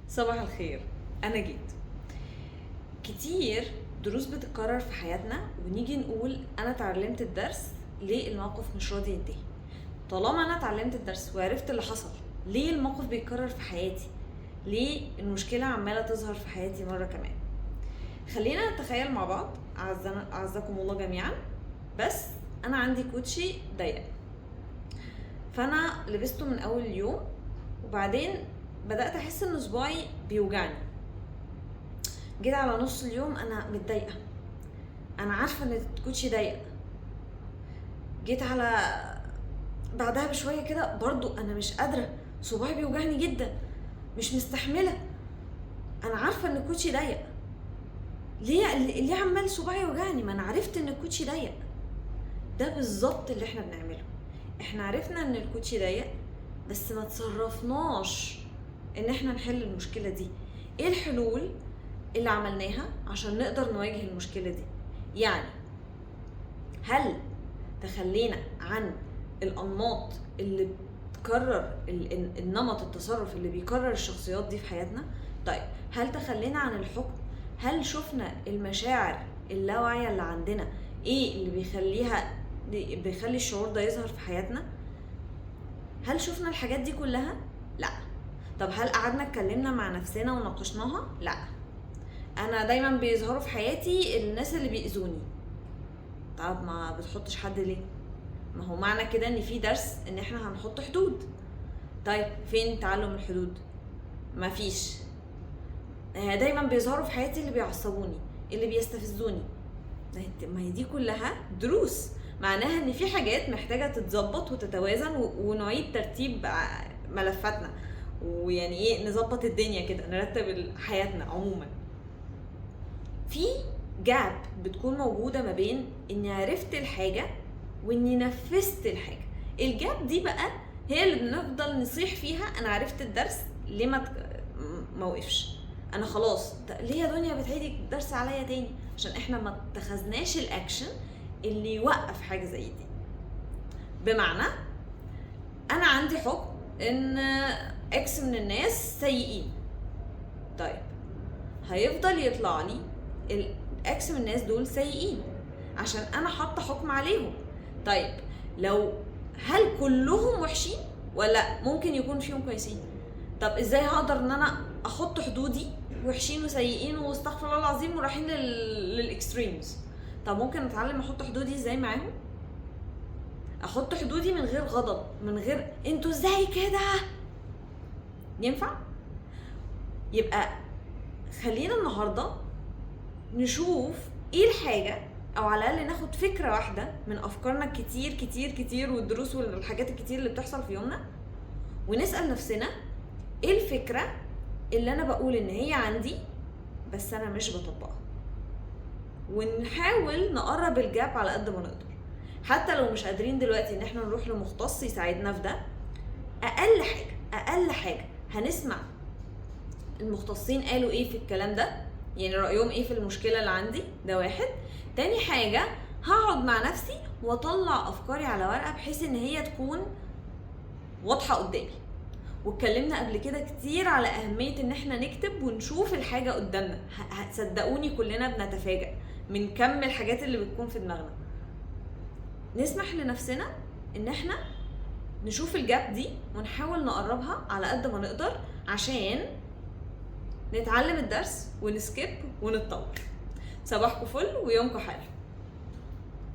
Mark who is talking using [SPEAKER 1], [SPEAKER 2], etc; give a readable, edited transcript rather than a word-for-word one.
[SPEAKER 1] صباح الخير. انا جيت كتير دروس بتتكرر في حياتنا ونيجي نقول انا اتعلمت الدرس، ليه الموقف مش راضي ينتهي؟ طالما انا اتعلمت الدرس وعرفت اللي حصل، ليه الموقف بيتكرر في حياتي؟ ليه المشكلة عمالة تظهر في حياتي مرة كمان؟ خلينا نتخيل مع بعض، اعزكم الله جميعا. بس انا عندي كوتشي ضيق، فانا لبسته من اول اليوم، وبعدين بدأت احس ان صباعي بيوجعني. جيت على نص اليوم انا متضايقه، انا عارفه ان الكوتشي ضيق. جيت على بعدها بشويه كده برضو انا مش قادره، صباعي بيوجعني جدا، مش مستحمله. انا عارفه ان الكوتشي ضيق، ليه عمال صباعي يوجعني؟ ما انا عرفت ان الكوتشي ضيق. ده بالظبط اللي احنا بنعمله. احنا عرفنا ان الكوتشي ضيق، بس ما تصرفناش ان احنا نحل المشكله دي. ايه الحلول اللي عملناها عشان نقدر نواجه المشكلة دي؟ يعني هل تخلينا عن الأنماط اللي بتكرر النمط التصرف اللي بيكرر الشخصيات دي في حياتنا؟ طيب هل تخلينا عن الحكم؟ هل شفنا المشاعر اللاواعية اللي عندنا ايه اللي بيخلي الشعور ده يظهر في حياتنا؟ هل شفنا الحاجات دي كلها؟ لا. طب هل قعدنا اتكلمنا مع نفسنا وناقشناها؟ لا. انا دايما بيظهروا في حياتي الناس اللي بيأذوني. طب ما بتحطش حد ليه؟ ما هو معنى كده ان في درس ان احنا هنحط حدود. طيب فين تعلم الحدود؟ ما فيش. دايما بيظهروا في حياتي اللي بيعصبوني، اللي بيستفزوني. ما هي دي كلها دروس، معناها ان في حاجات محتاجة تتظبط وتتوازن ونعيد ترتيب ملفاتنا، ويعني ايه، نظبط الدنيا كده، نرتب حياتنا عموما. في جاب بتكون موجودة ما بين اني عرفت الحاجة واني نفذت الحاجة. الجاب دي بقى هي اللي بنفضل نصيح فيها انا عرفت الدرس، ليه ما وقفش؟ انا خلاص، ليه يا دنيا بتعيدي الدرس عليا تاني؟ عشان احنا ما اتخذناش الاكشن اللي يوقف حاجة زي دي. بمعنى انا عندي حكم ان اكس من الناس سيئين. طيب هيفضل يطلع لي الاكس من الناس دول سيئين عشان انا حاطه حكم عليهم. طيب هل كلهم وحشين ولا ممكن يكون فيهم كويسين؟ طب ازاي هقدر ان انا احط حدودي وحشين وسيئين واستغفر الله العظيم ورايحين للاكستريمز؟ طب ممكن اتعلم احط حدودي ازاي معاهم؟ احط حدودي من غير غضب، من غير انتوا ازاي كده، ينفع؟ يبقى خلينا النهارده نشوف ايه الحاجة، او على الاقل ناخد فكرة واحدة من افكارنا كتير كتير كتير والدروس والحاجات الكتير اللي بتحصل في يومنا، ونسأل نفسنا ايه الفكرة اللي انا بقول ان هي عندي بس انا مش بطبقها، ونحاول نقرب الجاب على قد ما نقدر. حتى لو مش قادرين دلوقتي ان احنا نروح لمختص يساعدنا في ده، اقل حاجة هنسمع المختصين قالوا ايه في الكلام ده، يعني رأيهم ايه في المشكلة اللي عندي. ده واحد. تاني حاجة، هقعد مع نفسي واطلع افكاري على ورقة بحيث ان هي تكون واضحة قدامي. واتكلمنا قبل كده كتير على اهمية ان احنا نكتب ونشوف الحاجة قدامنا. هتصدقوني كلنا بنتفاجأ من كم الحاجات اللي بتكون في دماغنا. نسمح لنفسنا ان احنا نشوف الجاب دي ونحاول نقربها على قد ما نقدر عشان نتعلم الدرس ونسكيب ونتطور. صباحكم فل ويومكم حلو.